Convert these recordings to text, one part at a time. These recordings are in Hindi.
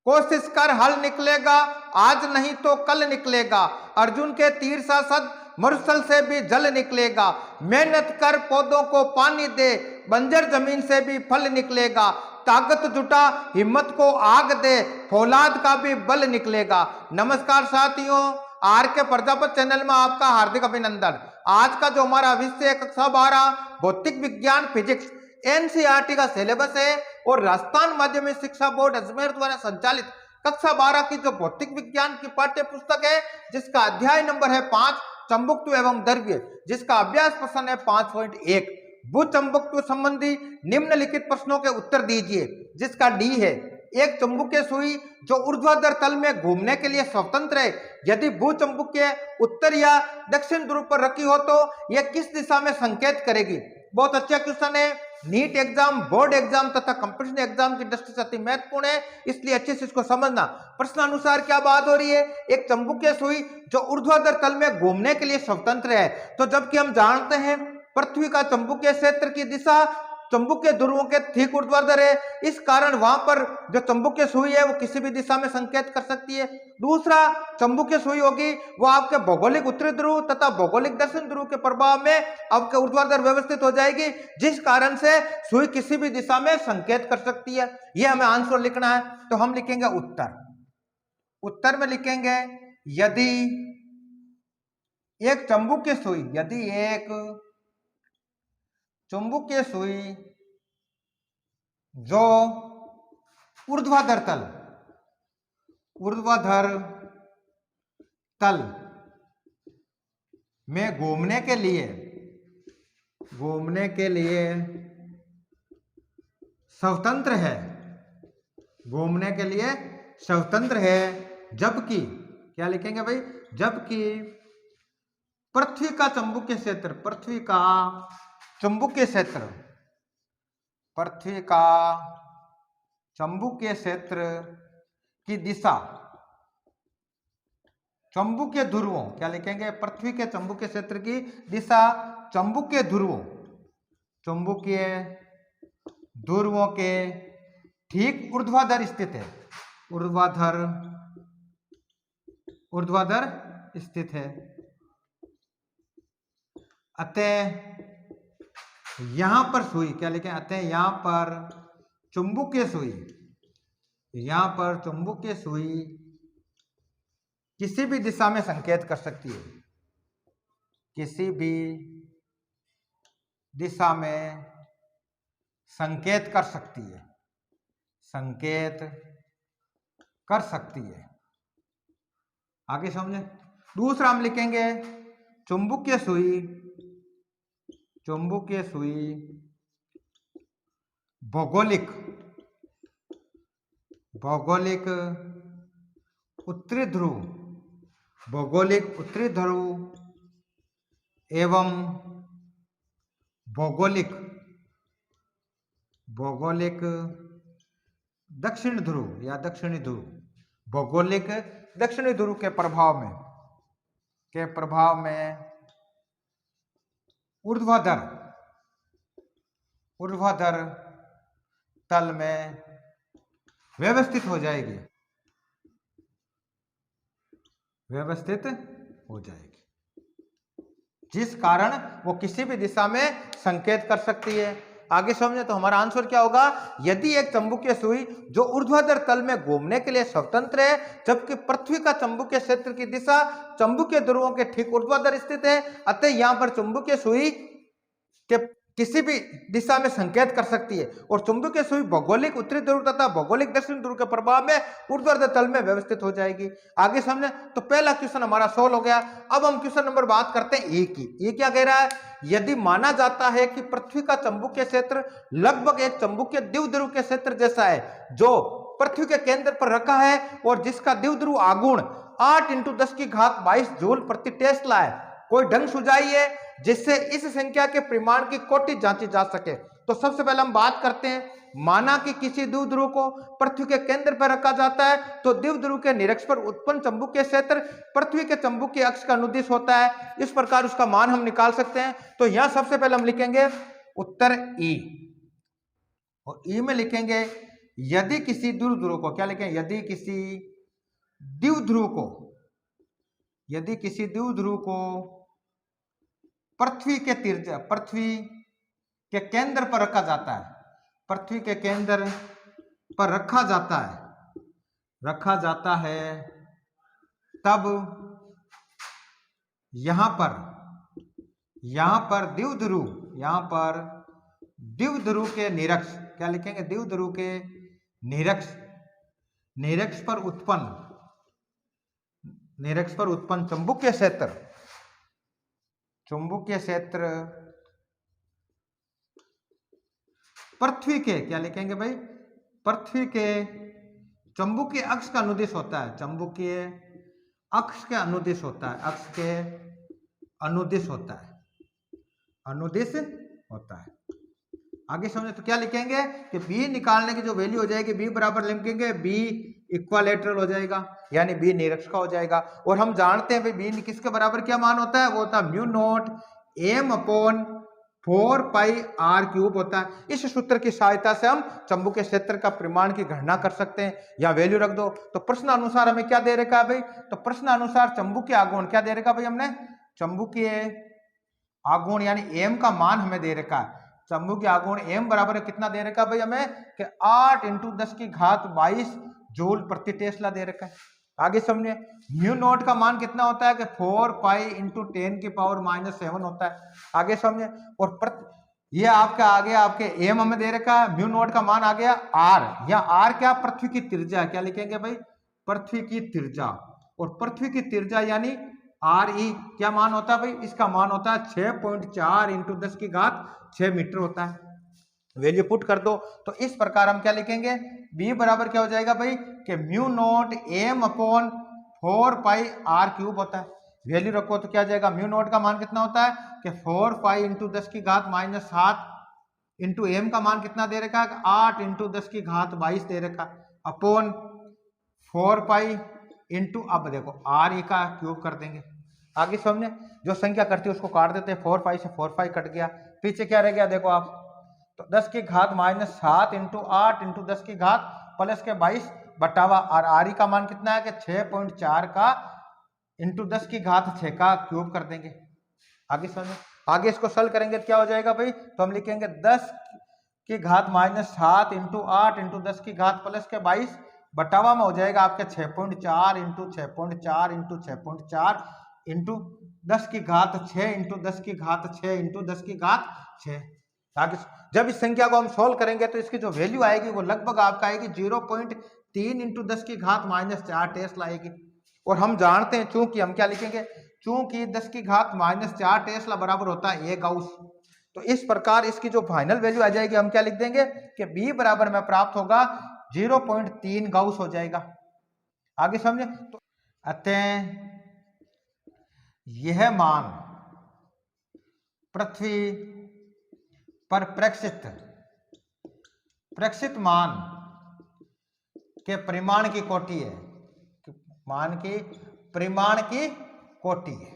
कोशिश कर हल निकलेगा, आज नहीं तो कल निकलेगा। अर्जुन के तीर सा सद मरुस्थल से भी जल निकलेगा। मेहनत कर पौधों को पानी दे, बंजर जमीन से भी फल निकलेगा। ताकत जुटा हिम्मत को आग दे, फौलाद का भी बल निकलेगा। नमस्कार साथियों, आर के प्रजापत चैनल में आपका हार्दिक अभिनंदन। आज का जो हमारा विषय है कक्षा 12 भौतिक विज्ञान फिजिक्स एनसीईआरटी का सिलेबस है और राजस्थान माध्यमिक शिक्षा बोर्ड अजमेर द्वारा संचालित कक्षा 12 की जो भौतिक विज्ञान की पाठ्य पुस्तक है, जिसका अध्याय नंबर है 5 चुंबकत्व एवं द्रव्य, जिसका अभ्यास प्रश्न है 5.1 भू चुंबकत्व संबंधी निम्नलिखित प्रश्नों के उत्तर दीजिए, जिसका डी है। एक चुंबकीय सुई जो ऊर्ध्वाधर तल में घूमने के लिए स्वतंत्र है, यदि भू चुंबकीय उत्तर या दक्षिण ध्रुव पर रखी हो तो यह किस दिशा में संकेत करेगी। बहुत अच्छा क्वेश्चन है। नीट एग्जाम, बोर्ड एग्जाम तथा कंपटीशन एग्जाम की दृष्टि से अति महत्वपूर्ण है, इसलिए अच्छे से इसको समझना। प्रश्नानुसार क्या बात हो रही है, एक चुंबकीय सुई जो ऊर्ध्वाधर तल में घूमने के लिए स्वतंत्र है, तो जबकि हम जानते हैं पृथ्वी का चुंबकीय क्षेत्र की दिशा चुंबकीय ध्रुवों के ठीक ऊर्ध्वाधर है, इस कारण वहां पर जो चुंबकीय सुई है वो किसी भी दिशा में संकेत कर सकती है। दूसरा, चुंबकीय सुई होगी वो आपके भौगोलिक उत्तरी ध्रुव तथा भौगोलिक दक्षिण ध्रुव के प्रभाव में आपके ऊर्ध्वाधर व्यवस्थित हो जाएगी, जिस कारण से सुई किसी भी दिशा में संकेत कर सकती है। यह हमें आंसर लिखना है, तो हम लिखेंगे उत्तर। उत्तर में लिखेंगे यदि एक चुंबकीय सुई, यदि एक चुंबकीय सुई जो ऊर्ध्वाधर तल में घूमने के लिए स्वतंत्र है, जबकि क्या लिखेंगे भाई, जबकि पृथ्वी का चुंबकीय क्षेत्र की दिशा चुंबकीय ध्रुवों, क्या लिखेंगे, पृथ्वी के चुंबकीय क्षेत्र की दिशा चुंबकीय ध्रुवों के ठीक ऊर्ध्वाधर स्थित है। अतः यहां पर सुई, क्या लिखें, अतः यहां पर चुंबकीय सुई किसी भी दिशा में संकेत कर सकती है, किसी भी दिशा में संकेत कर सकती है। आगे समझे। दूसरा हम लिखेंगे चुंबकीय सुई भौगोलिक उत्तरी ध्रुव एवं भौगोलिक दक्षिण ध्रुव या दक्षिणी ध्रुव, भौगोलिक दक्षिणी ध्रुव के प्रभाव में ऊर्ध्वाधर तल में व्यवस्थित हो जाएगी, जिस कारण वो किसी भी दिशा में संकेत कर सकती है। आगे समझे तो हमारा आंसर क्या होगा, यदि एक चुंबकीय सुई जो ऊर्ध्वाधर तल में घूमने के लिए स्वतंत्र है, जबकि पृथ्वी का चुंबकीय क्षेत्र की दिशा चुंबकीय ध्रुवों के ठीक ऊर्ध्वाधर स्थित है, अतः यहां पर चुंबकीय सुई के किसी भी दिशा में संकेत कर सकती है और चुंबकीय सुई भौगोलिक उत्तरी ध्रुव तथा भौगोलिक दक्षिण ध्रुव के प्रभाव में ऊर्ध्वाधर तल में व्यवस्थित हो जाएगी। आगे समझे तो पहला क्वेश्चन हमारा सोल्व हो गया। अब हम क्वेश्चन नंबर बात करते हैं ए की। ये क्या कह रहा है, यदि माना जाता है कि पृथ्वी का चुंबकीय क्षेत्र लगभग एक चुंबकीय द्विध्रुव के क्षेत्र जैसा है, जो पृथ्वी के केंद्र पर रखा है और जिसका द्विध्रुव आघूर्ण 8 × 10⁻22 जूल प्रति टेस्ला है, कोई ढंग सुझाइए जिससे इस संख्या के परिमाण की कोटि जांची जा सके। तो सबसे पहले हम बात करते हैं, माना कि किसी द्विध्रुव को पृथ्वी के केंद्र पर रखा जाता है, तो द्विध्रुव के निरक्ष पर उत्पन्न चुंबकीय क्षेत्र पृथ्वी के चुंबकीय अक्ष का अनुदिश होता है। इस प्रकार उसका मान हम निकाल सकते हैं। तो यहां सबसे पहले हम लिखेंगे उत्तर ई, और ई में लिखेंगे यदि किसी द्विध्रुव को, क्या लिखें, यदि किसी द्विध्रुव को, यदि किसी द्विध्रुव को पृथ्वी के तिरछा, पृथ्वी के केंद्र पर रखा जाता है, पृथ्वी के केंद्र पर रखा जाता है, रखा जाता है, तब यहां पर द्विध्रुव, यहां पर द्विध्रुव के निरक्ष, क्या लिखेंगे, द्विध्रुव के निरक्ष, निरक्ष पर उत्पन्न चुंबकीय क्षेत्र, चुंबकीय क्षेत्र पृथ्वी के, क्या लिखेंगे भाई, पृथ्वी के चुंबकीय अक्ष का अनुदिश होता है, चुंबकीय अक्ष के अनुदिश होता है, अक्ष के अनुदिश होता है, अनुदिश होता है। आगे समझे तो क्या लिखेंगे कि B निकालने की जो वैल्यू हो जाएगी, B बराबर लिखेंगे B इक्वालेटरल हो जाएगा, यानी B निरक्ष का हो जाएगा। और हम जानते हैं भाई B किसके बराबर क्या मान होता है, वो होता है म्यू नॉट M अपॉन 4 पाई R क्यूब होता है। इस सूत्र की सहायता से हम चुंबकीय क्षेत्र का परिमाण की गणना कर सकते हैं, या वैल्यू रख दो। तो प्रश्न अनुसार हमें क्या दे रखा है भाई, तो प्रश्न अनुसार चुंबकीय आघूर्ण क्या दे रखा भाई, हमने चुंबकीय आघूर्ण यानी M का मान हमें दे रखा है। चुंबकीय आघूर्ण M बराबर कितना दे रखा भाई हमें, कि 8 × 10⁻22 जूल प्रति टेस्ला दे रखा है। आगे समझे, म्यू नॉट का मान कितना होता है कि 4 पाई × 10⁻⁻7 होता है। आगे समझे, और ये आपका आ गया, आपके M हमें दे रखा है, म्यू नॉट का मान आ गया R, या R क्या, पृथ्वी की त्रिज्या, क्या लिखेंगे भाई, पृथ्वी की त्रिज्या। और पृथ्वी की त्रिज्या यानी RE क्या मान होता है भाई, इसका मान होता है 6.4 × 10⁻6 मीटर होता है। वैल्यू पुट कर दो, तो इस प्रकार हम क्या लिखेंगे, B बराबर क्या हो जाएगा भाई, कि म्यू नॉट M अपॉन 4 पाई R क्यूब होता है। वैल्यू रखो तो क्या आ जाएगा, म्यू नॉट का मान कितना होता है कि 4 पाई × 10⁻7 इंटू M का मान कितना दे रखा है, 8 × 10⁻22 दे रखा, अपॉन 4 पाई इंटू, अब देखो R का क्यूब कर देंगे। आगे समझे, जो संख्या करती है उसको काट देते हैं, 4 पाई से 4 पाई कट गया, पीछे क्या रह गया देखो आप, तो 10⁻7 × 8 × 10⁻+22 बटावा, और R का मान कितना है कि 6.4 का × 10⁻6 का क्यूब कर देंगे। आगे समझे, आगे इसको सॉल्व करेंगे तो क्या हो जाएगा भाई, तो हम लिखेंगे 10⁻7 × 8 × 10⁻+22 बटावा में हो जाएगा आपके 6.4 × 6.4 × 6.4 इंटू 10⁻6 × 10⁻6 इंटू 10⁻6। आगे जब इस संख्या को हम सोल्व करेंगे तो इसकी जो वैल्यू आएगी वो लगभग आपका आएगी 0.3 × 10⁻4 टेस्ला आएगी। और हम जानते हैं, चूंकि हम क्या लिखेंगे, चूंकि 10⁻4 टेस्ला बराबर होता है 1 गाउस, तो इस प्रकार इसकी जो फाइनल वैल्यू आ जाएगी हम क्या लिख देंगे कि B बराबर में प्राप्त होगा 0.3 गाउस हो जाएगा। आगे समझे, तो अतः यह मान पृथ्वी पर प्रेक्षित मान के परिमाण की कोटि है, मान की परिमाण की कोटि है।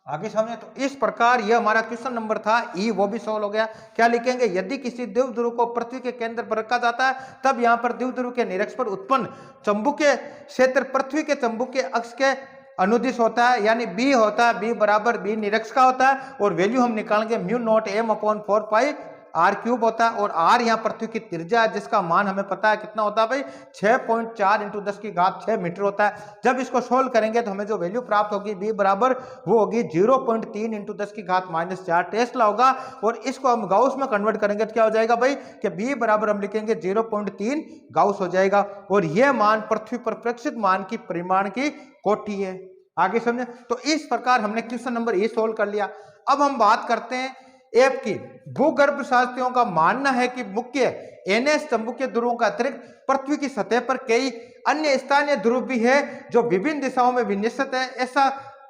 आगे समझे, तो इस प्रकार यह हमारा क्वेश्चन नंबर था ई, वो भी सॉल्व हो गया। क्या लिखेंगे, यदि किसी द्विध्रुव को पृथ्वी के केंद्र पर रखा जाता है तब यहां पर द्विध्रुव के निरक्ष पर उत्पन्न चुंबकीय क्षेत्र पृथ्वी के चुंबकीय अक्ष के अनुदिश होता है, यानी B होता है, B बराबर B निरक्ष का होता है। और वैल्यू हम निकालेंगे म्यू नॉट M अपॉन 4 पाई R क्यूब होता है, और R यहाँ पृथ्वी की त्रिज्या है जिसका मान हमें पता है कितना होता है भाई, 6.4 × 10⁻6 मीटर होता है। जब इसको सोल्व करेंगे तो हमें जो वैल्यू प्राप्त होगी B बराबर वो होगी 0.3 × 10⁻4 टेस्ला होगा। और इसको हम गाउस में कन्वर्ट करेंगे तो क्या हो जाएगा भाई, कि B बराबर हम लिखेंगे 0.3 गाउस हो जाएगा। और यह मान पृथ्वी पर प्रेक्षित मान की परिमाण की कोटि है। आगे समझे, तो इस प्रकार हमने क्वेश्चन नंबर ए सोल्व कर लिया। अब हम बात करते हैं एफ की। भूगर्भ शास्त्रियों का मानना है कि मुख्य NS चुंबकीय ध्रुवों का अतिरिक्त पृथ्वी की सतह पर कई अन्य स्थानीय ध्रुव भी है जो विभिन्न दिशाओं में विन्यस्त है। ऐसा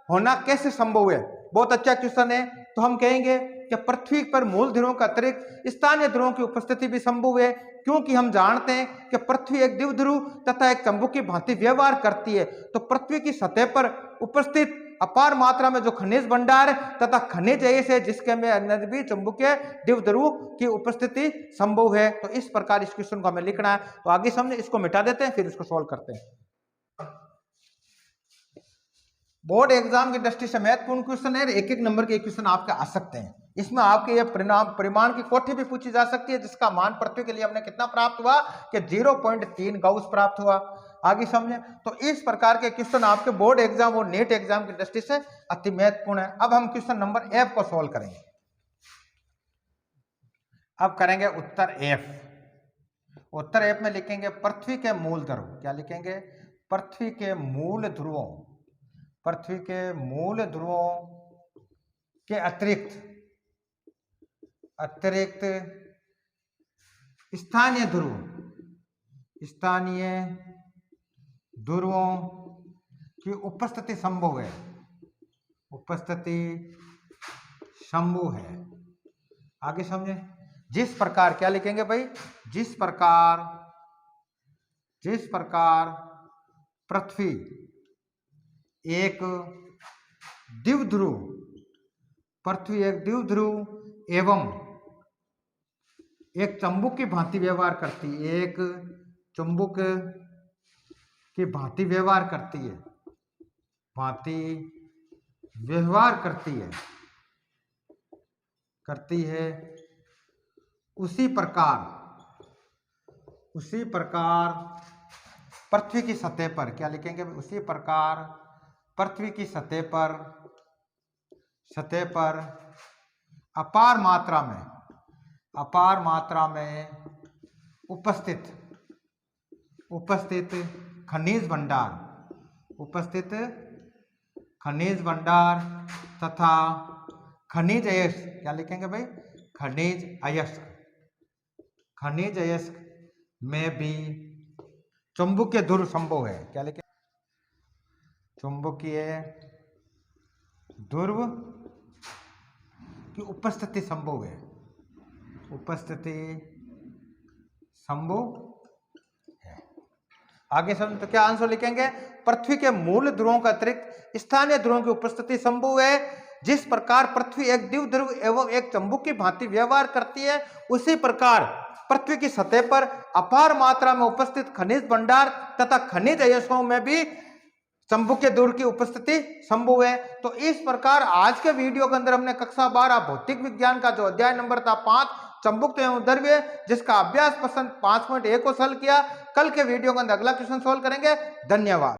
होना कैसे संभव है? बहुत अच्छा क्वेश्चन है। तो हम कहेंगे कि पृथ्वी पर मूल ध्रुवों का अतिरिक्त स्थानीय ध्रुवों की उपस्थिति भी संभव है, क्योंकि हम जानते हैं कि पृथ्वी एक द्विध्रुव तथा एक चुंबक की भांति व्यवहार करती है। तो पृथ्वी की सतह पर उपस्थित अपार मात्रा में जो खनिज भंडार तथा खनिज ऐसे जिसके में अंदर भी चुंबकीय द्विध्रुव की उपस्थिति संभव है। तो इस प्रकार इस क्वेश्चन को हमें लिखना है। तो आगे समझे, इसको मिटा देते हैं फिर इसको सोल्व करते हैं। बोर्ड एग्जाम की दृष्टि से महत्वपूर्ण क्वेश्चन है, एक एक नंबर के क्वेश्चन आपके आ सकते हैं। इसमें आपके ये परिमाण की कोटि भी पूछी जा सकती है, जिसका मान पृथ्वी के लिए हमने कितना प्राप्त हुआ कि 0.3 गाउस प्राप्त हुआ। आगे समझे, तो इस प्रकार के क्वेश्चन आपके बोर्ड एग्जाम और नेट एग्जाम की दृष्टि से अति महत्वपूर्ण है। अब हम क्वेश्चन नंबर एफ को सोल्व करेंगे। अब करेंगे उत्तर एफ। उत्तर एफ में लिखेंगे पृथ्वी के मूल ध्रुव, क्या लिखेंगे, पृथ्वी के मूल ध्रुवों, पृथ्वी के मूल ध्रुवों के अतिरिक्त स्थानीय ध्रुव, स्थानीय ध्रुवों की उपस्थिति संभव है, उपस्थिति संभव है। आगे समझे, जिस प्रकार, क्या लिखेंगे भाई, जिस प्रकार पृथ्वी एक द्विध्रुव, पृथ्वी एक द्विध्रुव एवं एक चुंबक की भांति व्यवहार करती है, एक चुंबक की भांति व्यवहार करती है, भांति व्यवहार करती है, उसी प्रकार पृथ्वी की सतह पर, क्या लिखेंगे, उसी प्रकार पृथ्वी की सतह पर अपार मात्रा में उपस्थित खनिज भंडार तथा खनिज अयस्क, क्या लिखेंगे भाई, खनिज अयस्क में भी चुंबकीय ध्रुव संभव है, क्या लिखेंगे, चुंबकीय ध्रुव की उपस्थिति संभव है, उपस्थिति संभव है। आगे समझ, तो क्या आंसर लिखेंगे, पृथ्वी के मूल ध्रुवों का अतिरिक्त स्थानीय ध्रुवों की उपस्थिति संभव है। जिस प्रकार पृथ्वी एक द्विध्रुव एवं एक चुंबक की भांति व्यवहार करती है, उसी प्रकार पृथ्वी की सतह पर अपार मात्रा में उपस्थित खनिज भंडार तथा खनिज अयस्कों में भी चुंबकीय ध्रुव की उपस्थिति संभव है। तो इस प्रकार आज के वीडियो के अंदर हमने कक्षा 12 भौतिक विज्ञान का जो अध्याय नंबर था 5 चुंबक एवं द्रव्य, जिसका अभ्यास प्रश्न 5.1 को सॉल्व किया। कल के वीडियो के अंदर अगला क्वेश्चन सॉल्व करेंगे। धन्यवाद।